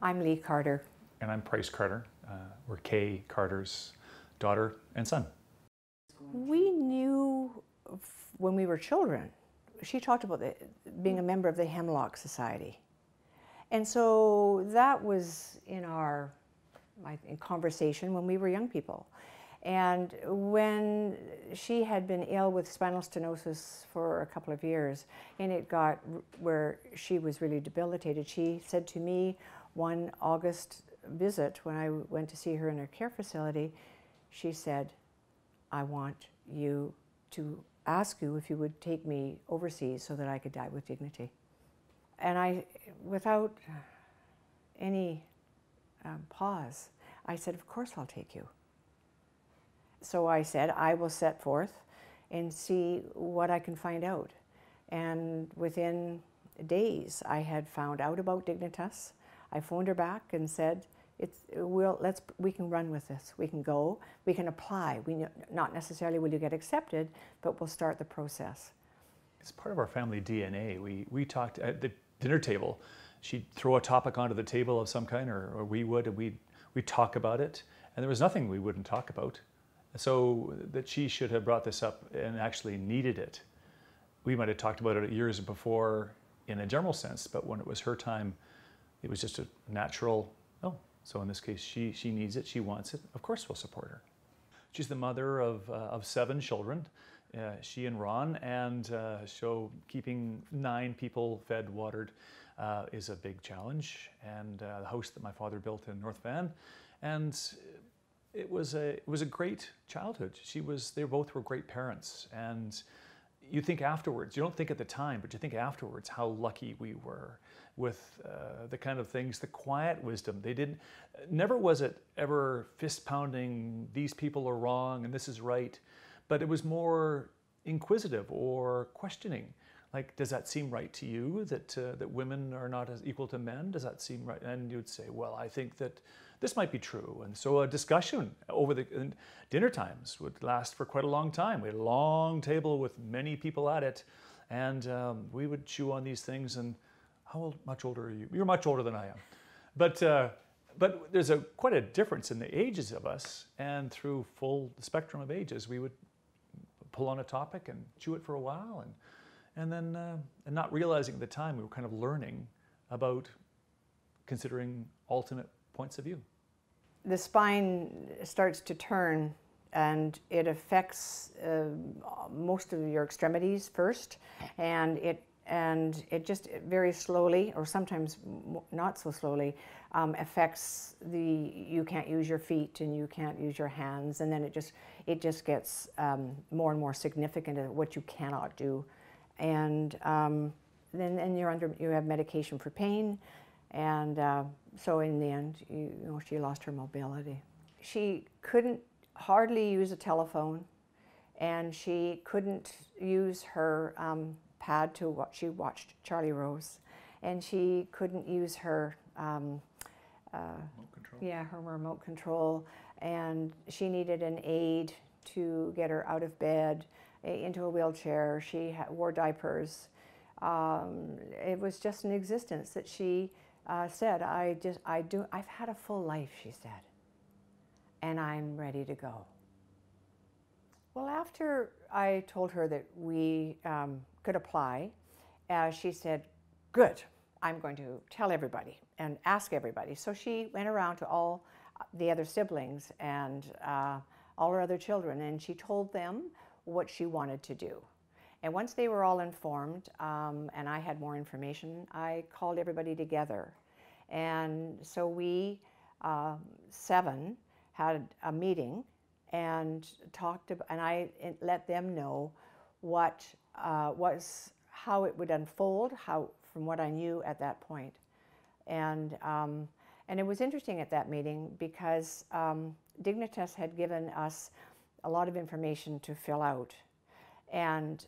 I'm Lee Carter. And I'm Price Carter. We're Kay Carter's daughter and son. We knew when we were children, she talked about being a member of the Hemlock Society. And so that was in our conversation when we were young people. And when she had been ill with spinal stenosis for a couple of years, and it got where she was really debilitated, she said to me one August visit when I went to see her in her care facility, she said, I want you to ask you if you would take me overseas so that I could die with dignity. And I, without any pause, I said, of course I'll take you. So I said, I will set forth and see what I can find out. And within days, I had found out about Dignitas. I phoned her back and said, we can run with this. We can go, we can apply. Not necessarily will you get accepted, but we'll start the process. It's part of our family DNA. We talked at the dinner table. She'd throw a topic onto the table of some kind, or we would, and we'd talk about it. And there was nothing we wouldn't talk about. So that she should have brought this up and actually needed it. We might have talked about it years before in a general sense, but when it was her time, it was just a natural, oh, so in this case, she needs it, she wants it, of course we'll support her. She's the mother of 7 children, she and Ron, and so keeping 9 people fed, watered is a big challenge. And the house that my father built in North Van, and it was a great childhood. They both were great parents, and you think afterwards, you don't think at the time, but you think afterwards how lucky we were with the kind of things, the quiet wisdom. Never was it ever fist pounding, these people are wrong and this is right, but it was more inquisitive or questioning. Like, does that seem right to you, that women are not as equal to men? Does that seem right? And you'd say, well, I think that this might be true. And so a discussion over the dinner times would last for quite a long time. We had a long table with many people at it, and we would chew on these things. And much older are you? You're much older than I am. But there's quite a difference in the ages of us, and through full spectrum of ages, we would pull on a topic and chew it for a while, and then and not realizing at the time we were kind of learning about considering alternate points of view. The spine starts to turn, and it affects most of your extremities first, and it just very slowly, or sometimes not so slowly, affects you can't use your feet and you can't use your hands, and then it just gets more and more significant at what you cannot do. And then you have medication for pain, and so in the end, she lost her mobility. She couldn't hardly use a telephone, and she couldn't use her pad to watch. She watched Charlie Rose, and she couldn't use her remote control. Yeah, her remote control, and she needed an aid to get her out of bed, into a wheelchair. She wore diapers. It was just an existence that she said, I've had a full life, she said, and I'm ready to go. Well, after I told her that we could apply, she said, good, I'm going to tell everybody and ask everybody. So she went around to all the other siblings and all her other children, and she told them what she wanted to do. And once they were all informed, and I had more information, I called everybody together. And so we 7 had a meeting and talked about, and I let them know how it would unfold, from what I knew at that point. And it was interesting at that meeting because Dignitas had given us a lot of information to fill out. And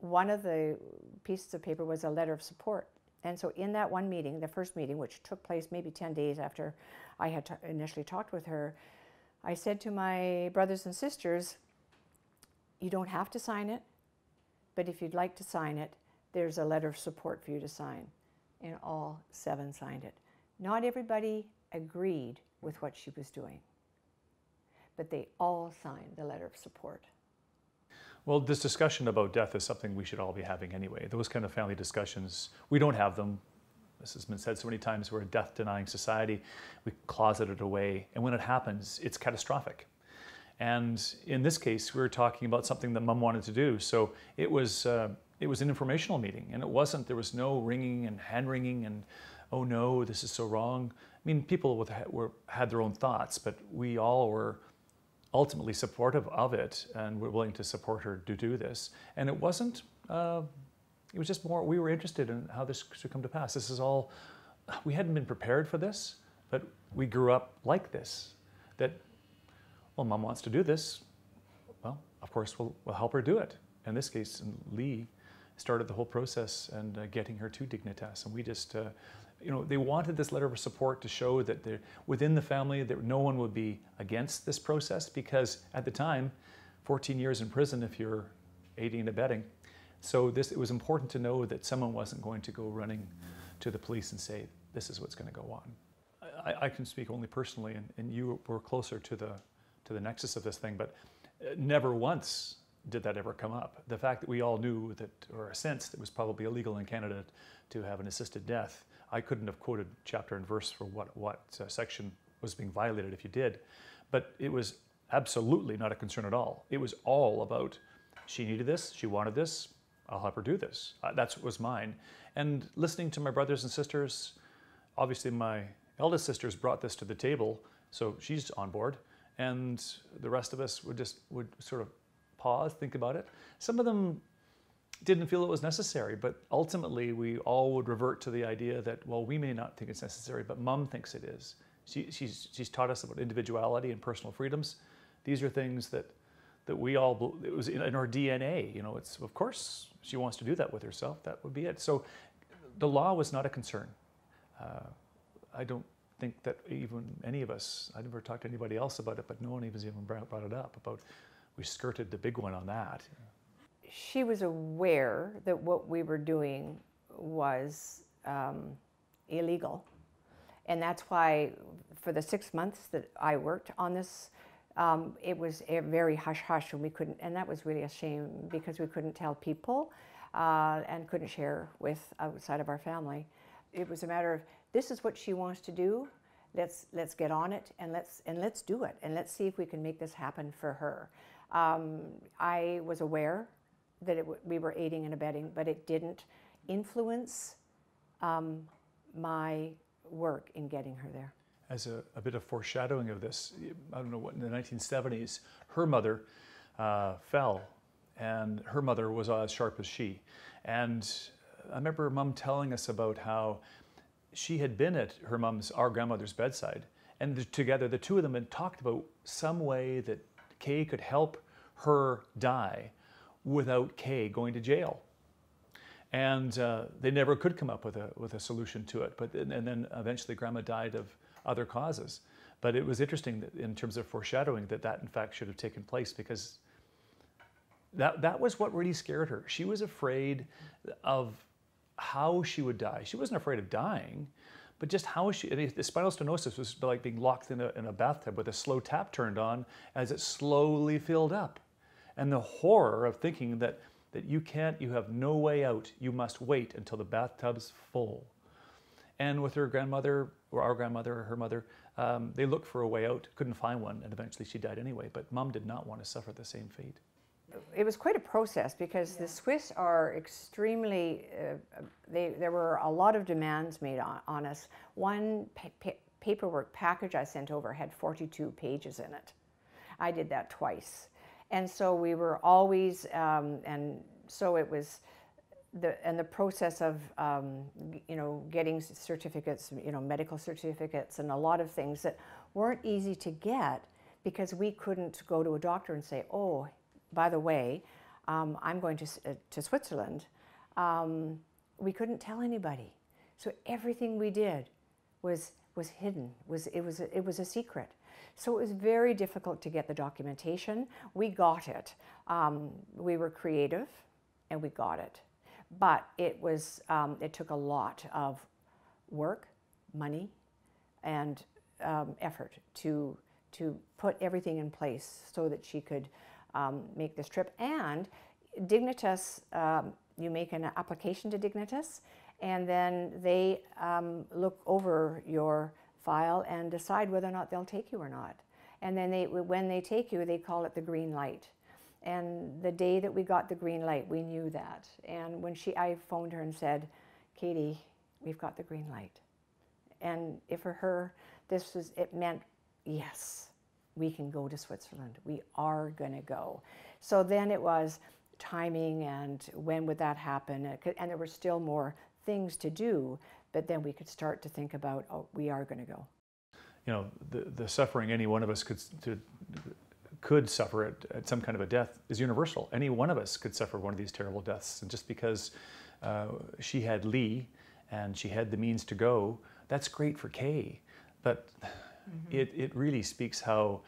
one of the pieces of paper was a letter of support. And so in that one meeting, the first meeting, which took place maybe 10 days after I had initially talked with her, I said to my brothers and sisters, you don't have to sign it, but if you'd like to sign it, there's a letter of support for you to sign. And all 7 signed it. Not everybody agreed with what she was doing, but they all signed the letter of support. Well, this discussion about death is something we should all be having anyway. Those kind of family discussions, we don't have them. This has been said so many times, we're a death-denying society. We closet it away, and when it happens, it's catastrophic. And in this case, we were talking about something that Mom wanted to do. So it was an informational meeting, and there was no ringing and hand-wringing and, oh no, this is so wrong. I mean, people had their own thoughts, but we all were ultimately supportive of it, and we're willing to support her to do this. And it was just more, we were interested in how this should come to pass. This is all, we hadn't been prepared for this, but we grew up like this, that, well, Mom wants to do this. Well, of course, we'll help her do it. In this case, Lee started the whole process and getting her to Dignitas. And we just, they wanted this letter of support to show that within the family, that no one would be against this process, because at the time, 14 years in prison if you're aiding and abetting. So it was important to know that someone wasn't going to go running to the police and say, this is what's going to go on. I can speak only personally, and you were closer to the nexus of this thing, but never once did that ever come up. The fact that we all knew that, or sensed it was probably illegal in Canada to have an assisted death. I couldn't have quoted chapter and verse for what section was being violated if you did, but it was absolutely not a concern at all. It was all about, she needed this, she wanted this, I'll help her do this. That's what was mine. And listening to my brothers and sisters, obviously my eldest sisters brought this to the table, so she's on board, and the rest of us would sort of pause, think about it. Some of them didn't feel it was necessary, but ultimately we all would revert to the idea that, well, we may not think it's necessary, but Mom thinks it is. She's taught us about individuality and personal freedoms. These are things that we all, it was in our DNA, it's, of course, she wants to do that with herself, that would be it. So the law was not a concern. I don't think that even any of us, I never talked to anybody else about it, but no one even brought it up about, we skirted the big one on that. She was aware that what we were doing was illegal. And that's why for the 6 months that I worked on this, it was a very hush-hush, and we couldn't, and that was really a shame because we couldn't tell people and couldn't share with outside of our family. It was a matter of, this is what she wants to do, let's get on it and let's do it, and let's see if we can make this happen for her. I was aware that we were aiding and abetting, but it didn't influence my work in getting her there. As a bit of foreshadowing of this, I don't know what, in the 1970s, her mother fell, and her mother was as sharp as she. And I remember Mom telling us about how she had been at our grandmother's bedside, and together the two of them had talked about some way that Kay could help her die without Kay going to jail. And they never could come up with a solution to it. And then eventually Grandma died of other causes. But it was interesting that in terms of foreshadowing that in fact should have taken place, because that was what really scared her. She was afraid of how she would die. She wasn't afraid of dying, but just how the spinal stenosis was like being locked in a bathtub with a slow tap turned on as it slowly filled up. And the horror of thinking that you have no way out, you must wait until the bathtub's full. And with her grandmother, or our grandmother, or her mother, they looked for a way out, couldn't find one, and eventually she died anyway. But Mom did not want to suffer the same fate. It was quite a process because the Swiss are extremely, there were a lot of demands made on us. One paperwork package I sent over had 42 pages in it. I did that twice. And so we were always, and so it was, the process of, getting certificates, medical certificates, and a lot of things that weren't easy to get because we couldn't go to a doctor and say, oh, by the way, I'm going to Switzerland. We couldn't tell anybody. So everything we did was hidden, it was a secret. So it was very difficult to get the documentation. We got it. We were creative and we got it. But it took a lot of work, money, and effort to put everything in place so that she could make this trip. And Dignitas, you make an application to Dignitas, and then they look over your file and decide whether or not they'll take you or not. And then when they take you, they call it the green light. And the day that we got the green light, we knew that. And when I phoned her and said, Katie, we've got the green light. And for her, it meant, yes, we can go to Switzerland. We are going to go. So then it was timing and when would that happen. And there were still more things to do, but then we could start to think about, oh, we are going to go. You know, the suffering any one of us could suffer at some kind of a death is universal. Any one of us could suffer one of these terrible deaths. And just because she had Lee and she had the means to go, that's great for Kay. But it really speaks how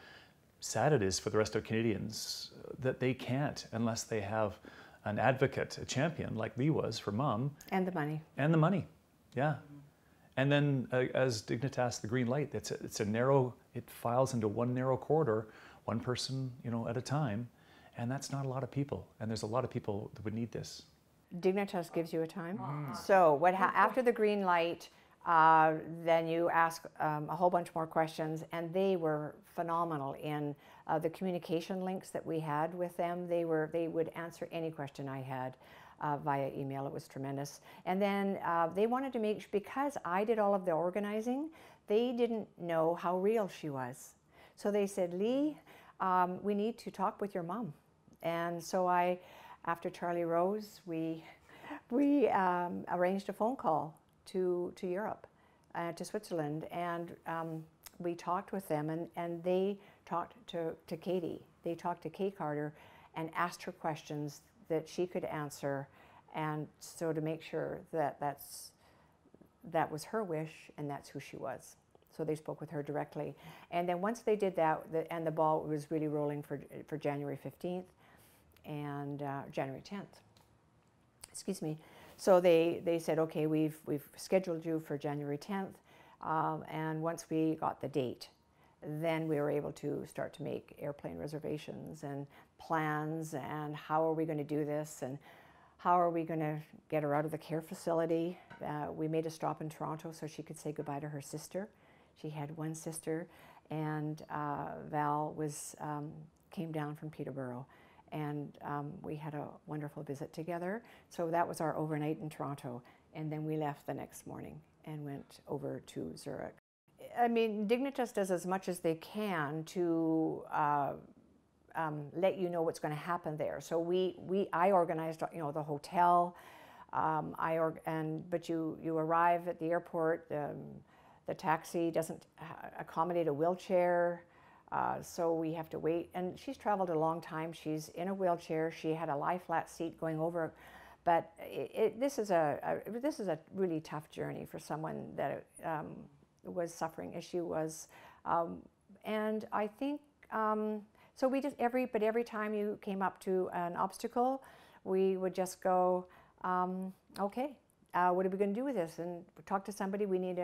sad it is for the rest of Canadians that they can't unless they have an advocate, a champion like Lee was for Mom. And the money. And the money, yeah. And then as Dignitas, the green light, it's a narrow, it files into one narrow corridor, one person, at a time, and that's not a lot of people. And there's a lot of people that would need this. Dignitas gives you a time. So after the green light, then you ask a whole bunch more questions, and they were phenomenal in the communication links that we had with them. They would answer any question I had via email. It was tremendous. And then they wanted to because I did all of the organizing, they didn't know how real she was. So they said, Lee, we need to talk with your mom. And so after Charlie Rose, we arranged a phone call to Europe, to Switzerland, and we talked with them, and they talked to Katie. They talked to Kay Carter and asked her questions that she could answer, and so to make sure that that was her wish and that's who she was. So they spoke with her directly. And then once they did that, and the ball was really rolling for January 15th and January 10th. Excuse me. So they said, okay, we've scheduled you for January 10th, and once we got the date, then we were able to start to make airplane reservations and plans, and how are we going to do this, and how are we going to get her out of the care facility. We made a stop in Toronto so she could say goodbye to her sister. She had one sister, and Val came down from Peterborough. And we had a wonderful visit together. So that was our overnight in Toronto. And then we left the next morning and went over to Zurich. I mean, Dignitas does as much as they can to let you know what's going to happen there. So I organized, the hotel. But you arrive at the airport. The taxi doesn't accommodate a wheelchair. So we have to wait, and she's traveled a long time. She's in a wheelchair. She had a lie-flat seat going over, but this is a really tough journey for someone that was suffering as she was, and I think so. We just every time you came up to an obstacle, we would just go, okay, what are we going to do with this? And talk to somebody. We need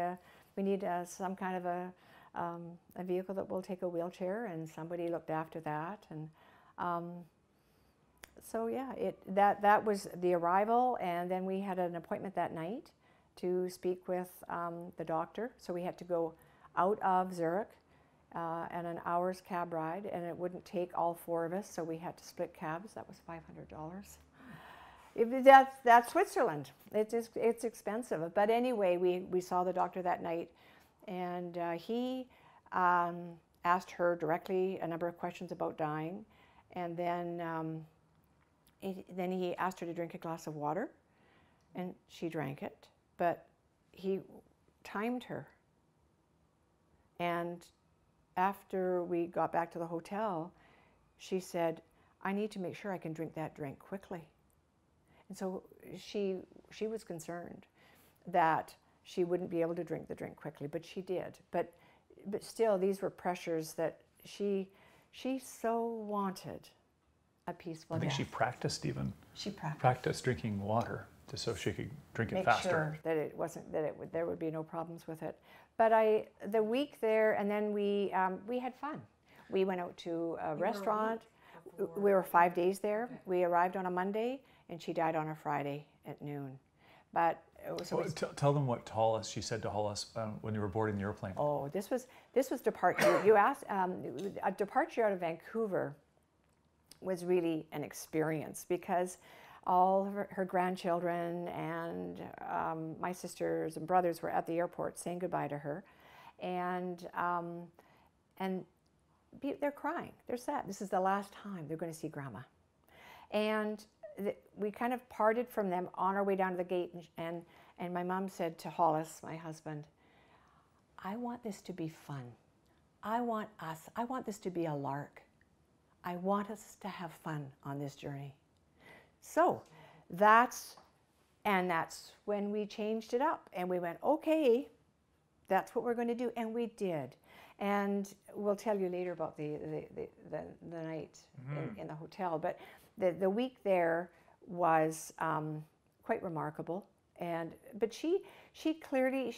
some kind of a vehicle that will take a wheelchair, and somebody looked after that. And so yeah, that was the arrival, and then we had an appointment that night to speak with the doctor. So we had to go out of Zurich and an hour's cab ride, and it wouldn't take all four of us, so we had to split cabs. That was $500. That's Switzerland. It's expensive, but anyway, we saw the doctor that night. And he asked her directly a number of questions about dying, and then he asked her to drink a glass of water, and she drank it, but he timed her. And after we got back to the hotel, she said, I need to make sure I can drink that drink quickly. And so she was concerned that she wouldn't be able to drink the drink quickly, but she did. But still, these were pressures that she so wanted a peaceful death. I think she practiced even. She practiced drinking water so she could drink it faster. Make sure that there would be no problems with it. but the week there, and then we had fun. We went out to a restaurant. We were 5 days there. Okay. We arrived on a Monday, and she died on a Friday at noon. But tell them what she said to Hollis when you were boarding the airplane. Oh, this was departure. You asked a departure out of Vancouver was really an experience because all of her grandchildren and my sisters and brothers were at the airport saying goodbye to her, and they're crying. They're sad. This is the last time they're going to see Grandma, and we kind of parted from them on our way down to the gate, and my mom said to Hollis, my husband, "I want this to be fun. I want this to be a lark. I want us to have fun on this journey." So that's when we changed it up, and we went, okay, that's what we're going to do, and we did. And we'll tell you later about the night in the hotel, but the week there was quite remarkable. But she clearly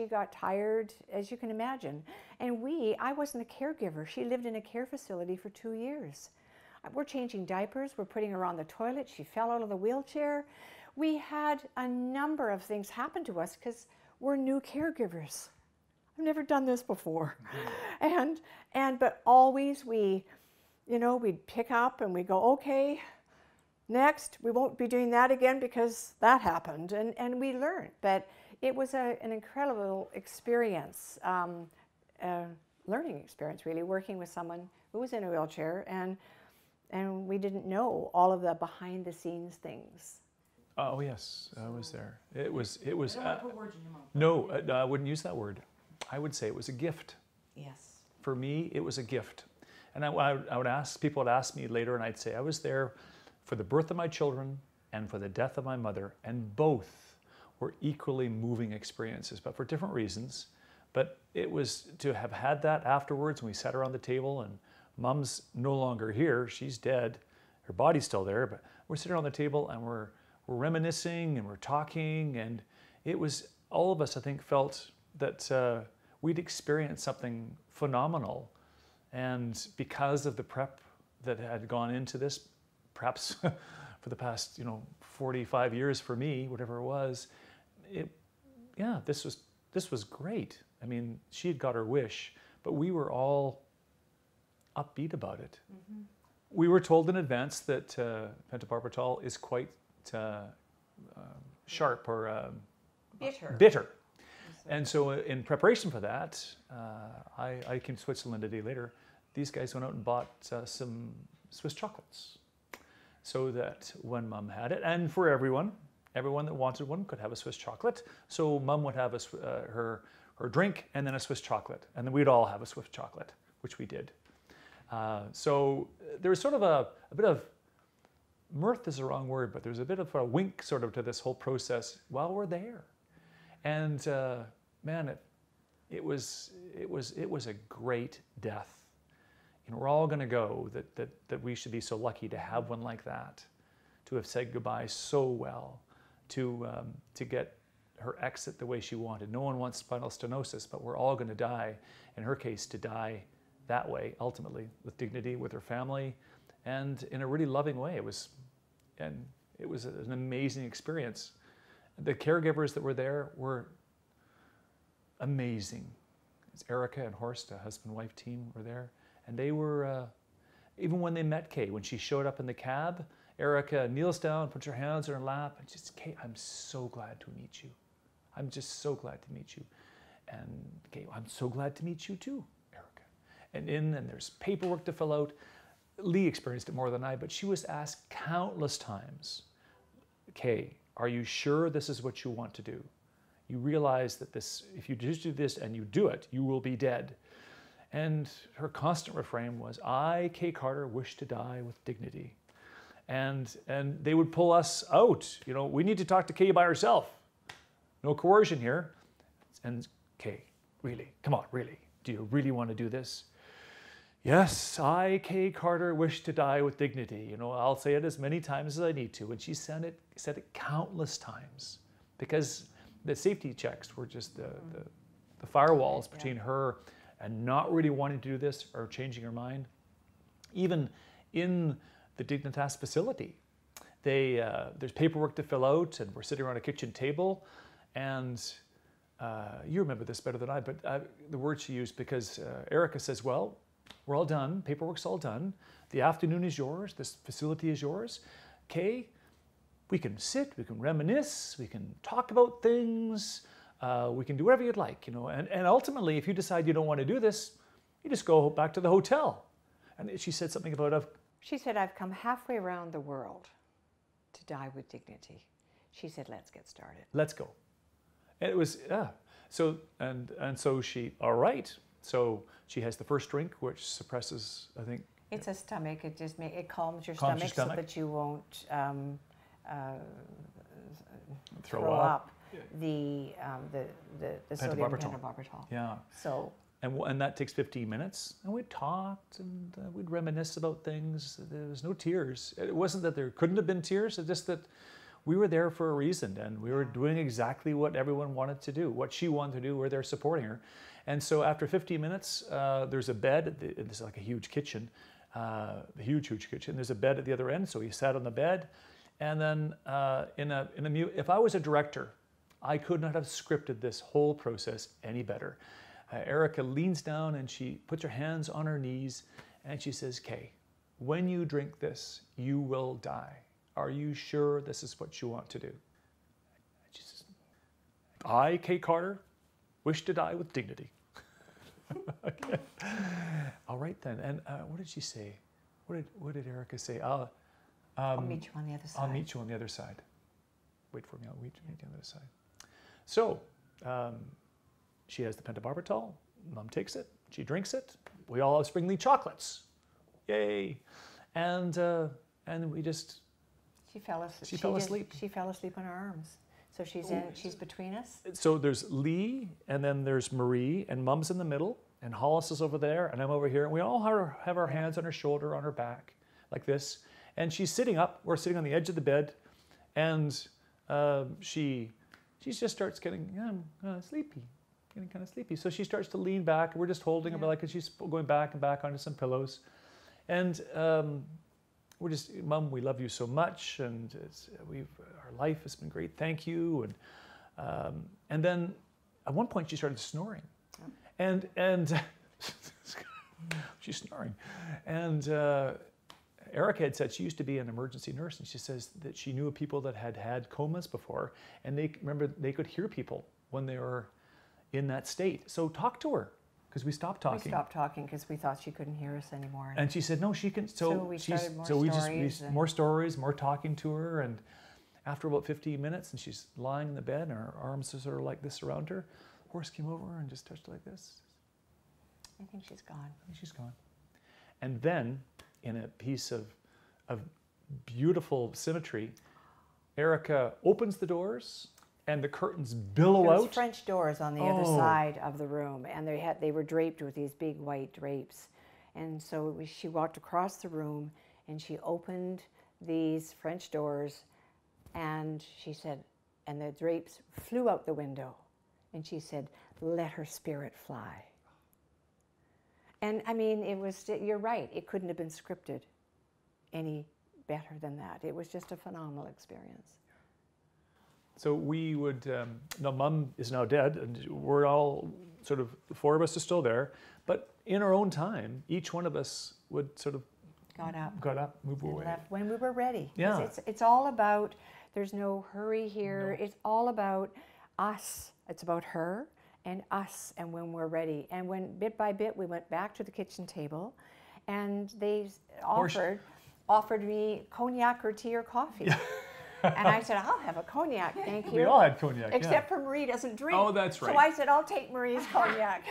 got tired, as you can imagine. And I wasn't a caregiver. She lived in a care facility for 2 years. We're changing diapers. We're putting her on the toilet. She fell out of the wheelchair. We had a number of things happen to us because we're new caregivers. I've never done this before. But always we'd pick up and we go, okay, next, we won't be doing that again because that happened. And we learned. But it was an incredible experience, learning experience, really, working with someone who was in a wheelchair. And we didn't know all of the behind-the-scenes things. Oh yes, I was there. It was. I don't want to put words in your mouth. No, I wouldn't use that word. I would say it was a gift. Yes. For me, it was a gift. And people would ask me later, and I'd say I was there for the birth of my children and for the death of my mother, and both were equally moving experiences, but for different reasons. But it was to have had that afterwards when we sat around the table, and Mom's no longer here, she's dead, her body's still there, but we're sitting around the table and we're reminiscing and we're talking, and it was, all of us I think felt that we'd experienced something phenomenal, and because of the prep that had gone into this, perhaps for the past 45 years for me, whatever it was, this was great. I mean, she had got her wish, but we were all upbeat about it. Mm-hmm. We were told in advance that pentobarbital is quite sharp or bitter. And so in preparation for that, I came to Switzerland a day later. These guys went out and bought some Swiss chocolates so that when Mom had it, and for everyone that wanted one could have a Swiss chocolate. So Mom would have her drink and then a Swiss chocolate, and then we'd all have a Swiss chocolate, which we did. So there was sort of a bit of, mirth is the wrong word, but there's a bit of a wink sort of to this whole process while we're there. And man, it was a great death. We're all going to go, that we should be so lucky to have one like that, to have said goodbye so well, to get her exit the way she wanted. No one wants spinal stenosis, but we're all going to die. In her case, to die that way, ultimately, with dignity, with her family, and in a really loving way. It was an amazing experience. The caregivers that were there were amazing. It's Erica and Horst, a husband-wife team, were there, and they were, even when they met Kay, when she showed up in the cab, Erica kneels down, puts her hands on her lap, and just, Kay, I'm so glad to meet you. I'm just so glad to meet you. And Kay, I'm so glad to meet you too, Erica. And there's paperwork to fill out. Lee experienced it more than I, but she was asked countless times, Kay, are you sure this is what you want to do? You realize that if you just do this and you do it, you will be dead. And her constant refrain was, I, Kay Carter, wish to die with dignity. And they would pull us out. We need to talk to Kay by herself. No coercion here. And Kay, really, come on, really, do you really want to do this? Yes, I, Kay Carter, wish to die with dignity. I'll say it as many times as I need to. And she said it countless times, because the safety checks were just the firewalls between her and not really wanting to do this or changing her mind. Even in the Dignitas facility, there's paperwork to fill out, and we're sitting around a kitchen table, and you remember this better than I, but the word she used, because Erica says, well, we're all done, paperwork's all done, the afternoon is yours, this facility is yours. Kay, we can sit, we can reminisce, we can talk about things, we can do whatever you'd like, you know, and ultimately, if you decide you don't want to do this, you just go back to the hotel. And she said something about She said, I've come halfway around the world to die with dignity. She said, let's get started. Let's go. And it was, so, and so she, all right. So she has the first drink, which suppresses, I think. It's a stomach. It just it calms your Calms your stomach, stomach. so that you won't throw up. the sodium pentobarbital. Yeah. So. And that takes 15 minutes. And we talked and we'd reminisce about things. There was no tears. It wasn't that there couldn't have been tears. It's just that we were there for a reason, and we were doing exactly what everyone wanted to do, what she wanted to do. We're there supporting her. And so after 15 minutes, there's a bed. It's like a huge kitchen, a huge kitchen. There's a bed at the other end. So he sat on the bed. And then if I was a director, I could not have scripted this whole process any better. Erica leans down and she puts her hands on her knees and she says, Kay, when you drink this, you will die. Are you sure this is what you want to do? And she says, I, Kay Carter, wish to die with dignity. Okay. All right then. And what did she say? What did Erica say? I'll meet you on the other side. I'll meet you on the other side. Wait for me, I'll meet you on the other side. So, she has the pentobarbital, Mom takes it, she drinks it, we all have Springly chocolates, yay! And we just... She fell asleep. She fell asleep. She fell asleep in our arms. So she's between us. So there's Lee, and then there's Marie, and Mom's in the middle, and Hollis is over there, and I'm over here, and we all have our hands on her shoulder, on her back, like this. And she's sitting up, we're sitting on the edge of the bed, and she just starts getting sleepy. Getting kind of sleepy. So she starts to lean back. We're just holding her, like, and she's going back and back onto some pillows. And we're just, Mom, we love you so much, and our life has been great. Thank you. And then at one point she started snoring, and she's snoring. And Erica had said she used to be an emergency nurse, and she says that she knew of people that had had comas before, and they could hear people when they were in that state. So talk to her, because we stopped talking. We stopped talking because we thought she couldn't hear us anymore. And she said, no, she can. So we started more stories, more talking to her. And after about 15 minutes, and she's lying in the bed, and her arms are sort of like this around her, horse came over and just touched her like this. I think she's gone. I think she's gone. And then, in a piece of beautiful symmetry, Erica opens the doors, and the curtains billow out. French doors on the other side of the room, and they were draped with these big white drapes. And so she walked across the room, and she opened these French doors, and she said, and the drapes flew out the window, and she said, let her spirit fly. And I mean, you're right, it couldn't have been scripted any better than that. It was just a phenomenal experience. So we would, Mom is now dead, and we're all sort of, the four of us are still there, but in our own time, each one of us would sort of got up, move away. Left when we were ready. Yeah. It's all about, there's no hurry here. No. It's all about us. It's about her and us and when we're ready. And when bit by bit we went back to the kitchen table, and they offered me cognac or tea or coffee. Yeah. And I said, I'll have a cognac, thank you. We all had cognac, except for Marie doesn't drink. Oh, that's right. So I said, I'll take Marie's cognac.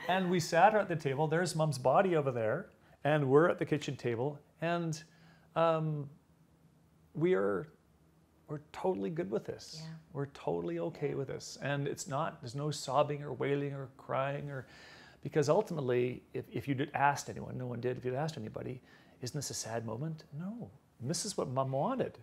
And we sat her at the table. There's Mom's body over there, and we're at the kitchen table, and we're totally good with this. Yeah. We're totally okay with this. And there's no sobbing or wailing or crying, because ultimately, if you'd asked anyone, no one did, if you'd asked anybody, isn't this a sad moment? No. This is what Mom wanted.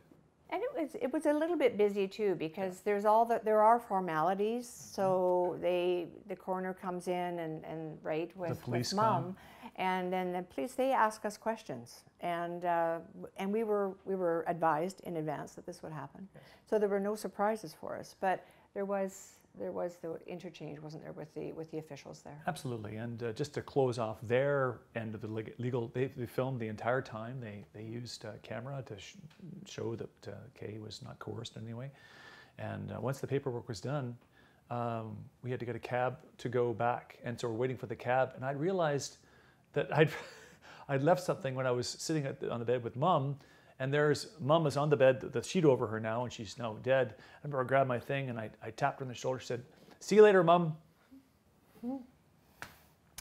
And it was a little bit busy too, because there are formalities. So the coroner comes in and right with Mom, and then the police, they ask us questions, and we were advised in advance that this would happen. Yes. So there were no surprises for us, but there was the interchange, wasn't there, with the officials there? Absolutely, and just to close off their end of the legal, they filmed the entire time. They used camera to show that Kay was not coerced in any way. And once the paperwork was done, we had to get a cab to go back, and so we're waiting for the cab. And I realized that I'd left something when I was sitting on the bed with Mom. And Mom is on the bed, the sheet over her now, and she's now dead. I remember I grabbed my thing and I tapped her on the shoulder, said, "See you later, Mom." And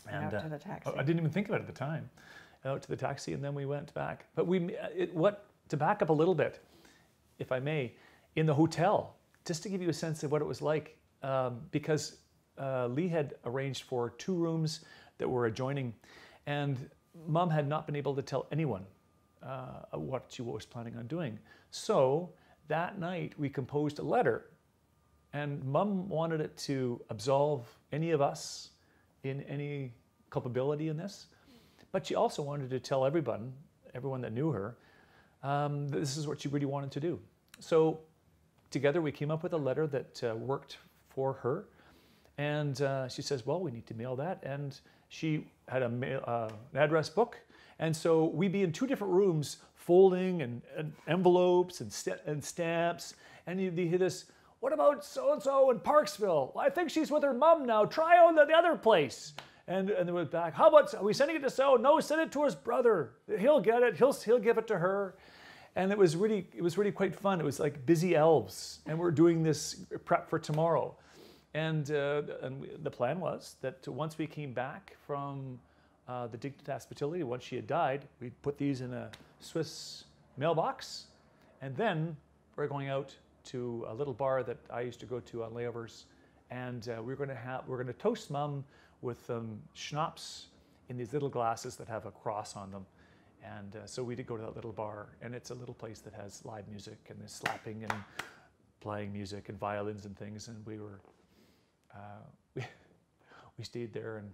out to the taxi. I didn't even think of it at the time. Out to the taxi, and then we went back. But to back up a little bit, if I may, in the hotel, just to give you a sense of what it was like, because Lee had arranged for 2 rooms that were adjoining, and Mom had not been able to tell anyone what she was planning on doing. So that night we composed a letter, and Mom wanted it to absolve any of us in any culpability in this, but she also wanted to tell everyone that knew her, that this is what she really wanted to do. So together we came up with a letter that worked for her, and she says, well, we need to mail that, and she had an address book. And so we'd be in 2 different rooms folding and envelopes and stamps. And you'd hear this, what about so-and-so in Parksville? Well, I think she's with her mom now. Try on the other place. And they went back, how about, are we sending it to so? No, send it to his brother. He'll get it. He'll give it to her. And it was really quite fun. It was like busy elves. And we're doing this prep for tomorrow. And the plan was that once we came back from the Dignitas fertility, once she had died, we'd put these in a Swiss mailbox, and then we're going out to a little bar that I used to go to on layovers, and we're going to toast Mom with schnapps in these little glasses that have a cross on them, and so we did go to that little bar, and it's a little place that has live music and there's slapping and playing music and violins and things, and we were we stayed there and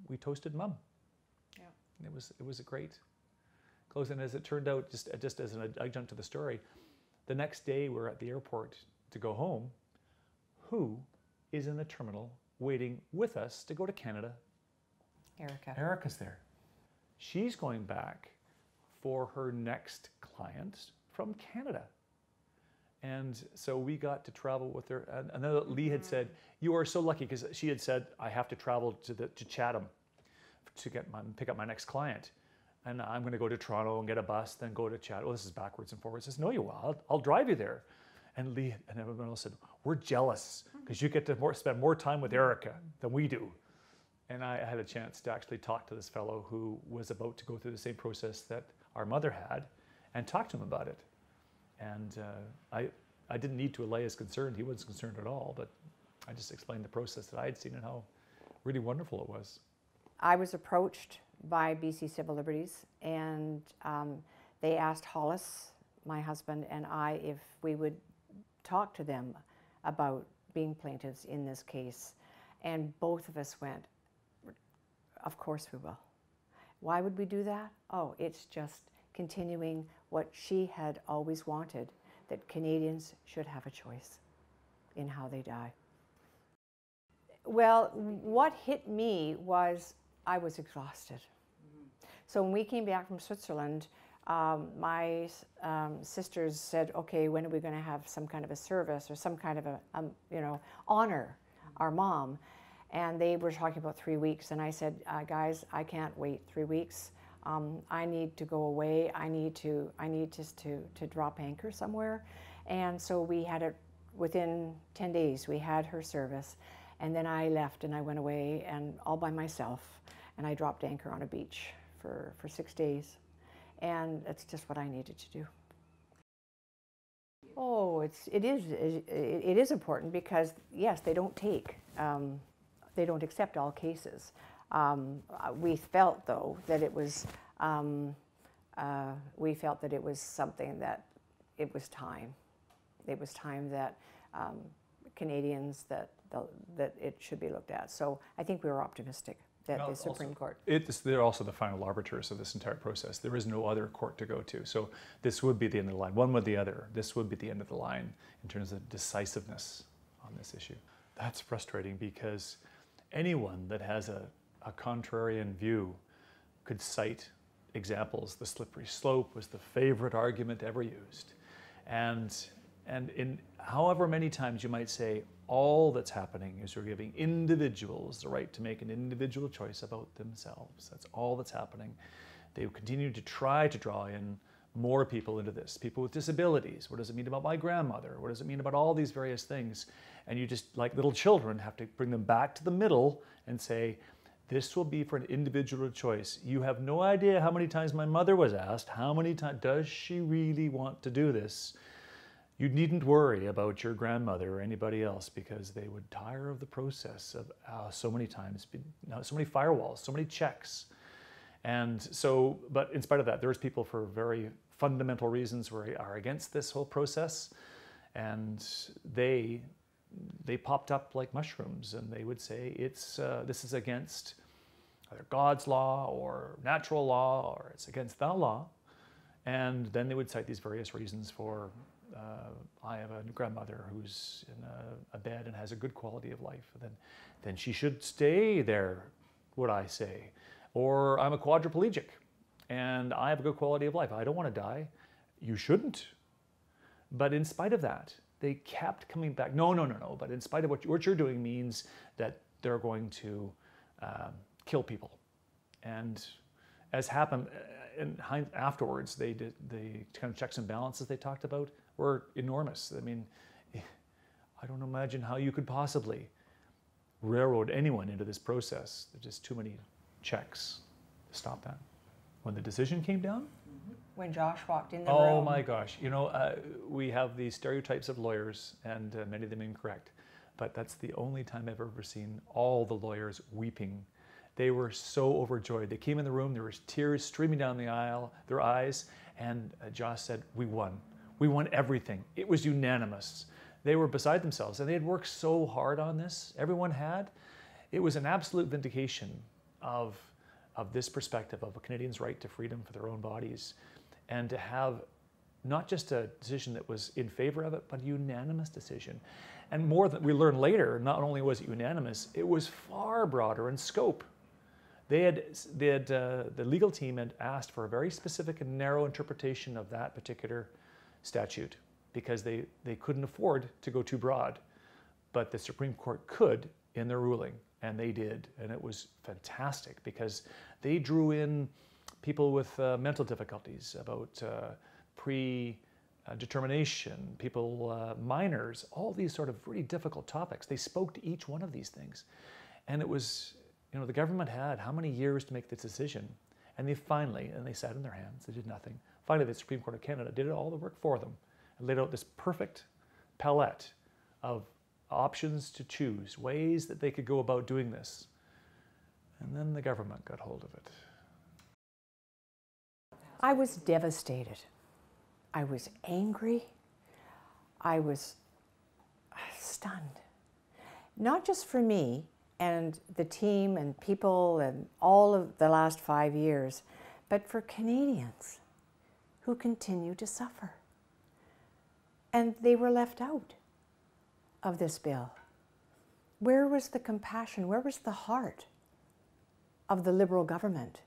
we toasted Mom. Yeah. It was a great close, and as it turned out, just as an adjunct to the story, the next day we're at the airport to go home. Who is in the terminal waiting with us to go to Canada? Erica. Erica's there. She's going back for her next client from Canada. And so we got to travel with her. And then Lee had said, you are so lucky, because she had said, I have to travel to Chatham to pick up my next client. And I'm going to go to Toronto and get a bus, then go to Chatham. Well, this is backwards and forwards. I says, no, you will. I'll drive you there. And Lee and everyone else said, we're jealous because you get to spend more time with Erica than we do. And I had a chance to actually talk to this fellow who was about to go through the same process that our mother had, and talk to him about it. And I didn't need to allay his concern. He wasn't concerned at all, but I just explained the process that I had seen and how really wonderful it was. I was approached by BC Civil Liberties, and they asked Hollis, my husband, and I if we would talk to them about being plaintiffs in this case. And both of us went, of course we will. Why would we do that? Oh, it's just continuing what she had always wanted, that Canadians should have a choice in how they die. Well, what hit me was I was exhausted. So when we came back from Switzerland, my sisters said, okay, when are we going to have some kind of a service or some kind of a, honor our mom? And they were talking about 3 weeks, and I said, guys, I can't wait 3 weeks. I need to go away. I need just to drop anchor somewhere. And so we had it within 10 days. We had her service, and then I left and I went away and all by myself, and I dropped anchor on a beach for 6 days. And that's just what I needed to do. Oh, it is important because yes, they don't accept all cases. We felt though that it was something that it was time. It was time that Canadians, that it should be looked at. So I think we were optimistic that Well, the Supreme Court. They're also the final arbiters of this entire process. There is no other court to go to. So this would be the end of the line. One with the other. This would be the end of the line in terms of decisiveness on this issue. That's frustrating because anyone that has a contrarian view could cite examples. The slippery slope was the favorite argument ever used. And in however many times you might say, all that's happening is you're giving individuals the right to make an individual choice about themselves. That's all that's happening. They continue to try to draw in more people into this. People with disabilities. What does it mean about my grandmother? What does it mean about all these various things? And you just, like little children, have to bring them back to the middle and say, this will be for an individual choice. You have no idea how many times my mother was asked, how many times, does she really want to do this? You needn't worry about your grandmother or anybody else because they would tire of the process of so many times, so many firewalls, so many checks. And so, but in spite of that, there's people for very fundamental reasons who are against this whole process. And they popped up like mushrooms, and they would say this is against either God's law or natural law, or it's against the law. And then they would cite these various reasons for, I have a grandmother who's in a bed and has a good quality of life. Then she should stay there, would I say. Or I'm a quadriplegic and I have a good quality of life. I don't want to die. You shouldn't. But in spite of that, they kept coming back. No. But in spite of what you're doing means that they're going to kill people. And as happened afterwards, they did the kind of checks and balances they talked about were enormous. I mean, I don't imagine how you could possibly railroad anyone into this process. There's just too many checks to stop that. When the decision came down, When Josh walked in the room. oh my gosh, we have these stereotypes of lawyers, and many of them incorrect, but that's the only time I've ever seen all the lawyers weeping. They were so overjoyed. They came in the room, there was tears streaming down the aisle, their eyes, and Josh said, we won. We won everything. It was unanimous. They were beside themselves, and they had worked so hard on this. Everyone had. It was an absolute vindication of this perspective of a Canadian's right to freedom for their own bodies, and to have not just a decision that was in favor of it, but a unanimous decision. And more than we learned later, not only was it unanimous, it was far broader in scope. The legal team had asked for a very specific and narrow interpretation of that particular statute because they couldn't afford to go too broad. But the Supreme Court could in their ruling, and they did. And it was fantastic because they drew in people with mental difficulties, about predetermination, people, minors, all these sort of really difficult topics. They spoke to each one of these things. And it was, the government had how many years to make this decision? And they finally, and they sat in their hands, they did nothing. Finally, the Supreme Court of Canada did all the work for them and laid out this perfect palette of options to choose, ways that they could go about doing this. And then the government got hold of it. I was devastated. I was angry. I was stunned. Not just for me and the team and people and all of the last 5 years, but for Canadians who continue to suffer. And they were left out of this bill. Where was the compassion? Where was the heart of the Liberal government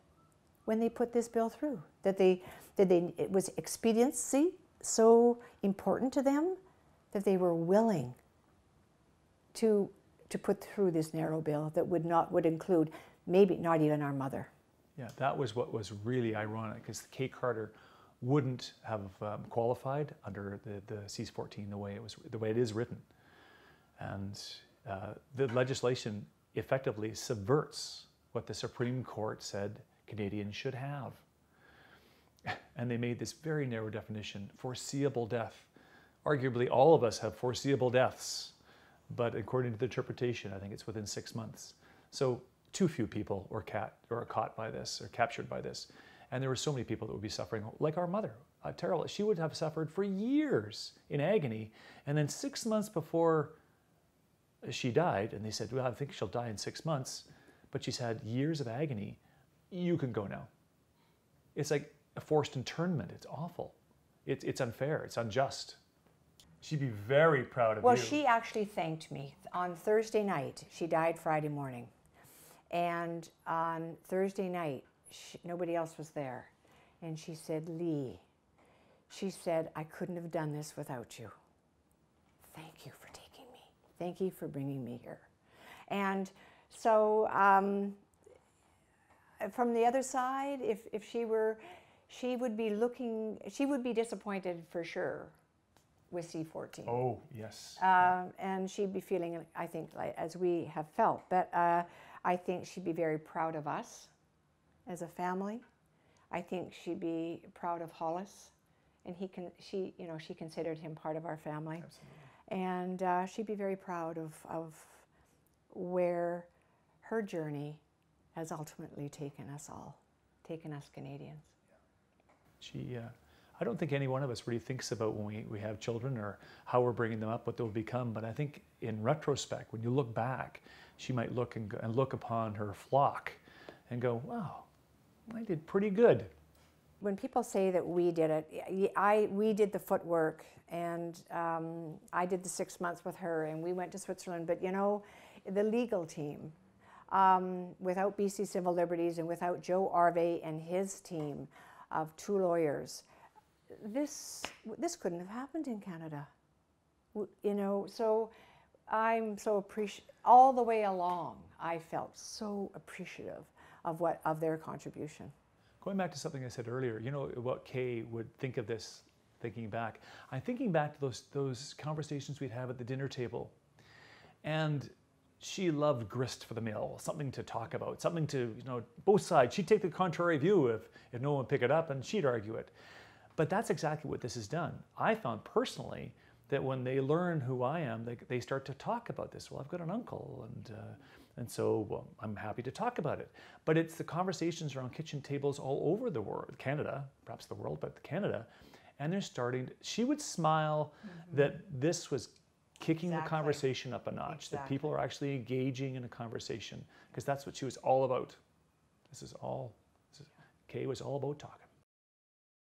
when they put this bill through? It was expediency so important to them that they were willing to put through this narrow bill that would include maybe not even our mother. Yeah, that was what was really ironic, because Kay Carter wouldn't have qualified under the C-14 the way it is written, and the legislation effectively subverts what the Supreme Court said Canadians should have. And they made this very narrow definition, foreseeable death. Arguably, all of us have foreseeable deaths, but according to the interpretation, I think it's within 6 months. So too few people were caught by this or captured by this. And there were so many people that would be suffering, like our mother. terrible. She would have suffered for years in agony, and then 6 months before she died, and they said, well, I think she'll die in 6 months, but she's had years of agony. You can go now. It's like a forced internment. It's awful. It's unfair. It's unjust. She'd be very proud of you. Well, she actually thanked me. On Thursday night, she died Friday morning. And on Thursday night, nobody else was there. And she said, Lee, she said, I couldn't have done this without you. Thank you for taking me. Thank you for bringing me here. And so from the other side, if she were, she would be disappointed for sure with C-14. Oh, yes. And she'd be feeling, I think, like, as we have felt. But I think she'd be very proud of us as a family. I think she'd be proud of Hollis, and she considered him part of our family. Absolutely. And she'd be very proud of where her journey has ultimately taken us all, taken us Canadians. I don't think any one of us really thinks about when we have children or how we're bringing them up, what they'll become. But I think in retrospect, when you look back, she might look and look upon her flock and go, wow, I did pretty good. When people say that we did it, we did the footwork, and I did the 6 months with her, and we went to Switzerland. But you know, the legal team, without BC Civil Liberties and without Joe Arvey and his team of 2 lawyers, this couldn't have happened in Canada. You know, so I'm so appreciative. All the way along, I felt so appreciative of their contribution. Going back to something I said earlier, you know what Kay would think of this, thinking back. I'm thinking back to those conversations we'd have at the dinner table. And she loved grist for the mill, something to talk about, something to, you know, both sides. She'd take the contrary view if no one would pick it up, and she'd argue it. But that's exactly what this has done. I found personally that when they learn who I am, they start to talk about this. Well, I've got an uncle, and so well, I'm happy to talk about it. But it's the conversations around kitchen tables all over the world, Canada, perhaps the world, but Canada, and they're starting. She would smile that this was kicking the conversation up a notch, that people are actually engaging in a conversation, because that's what she was all about. Kay was all about talking.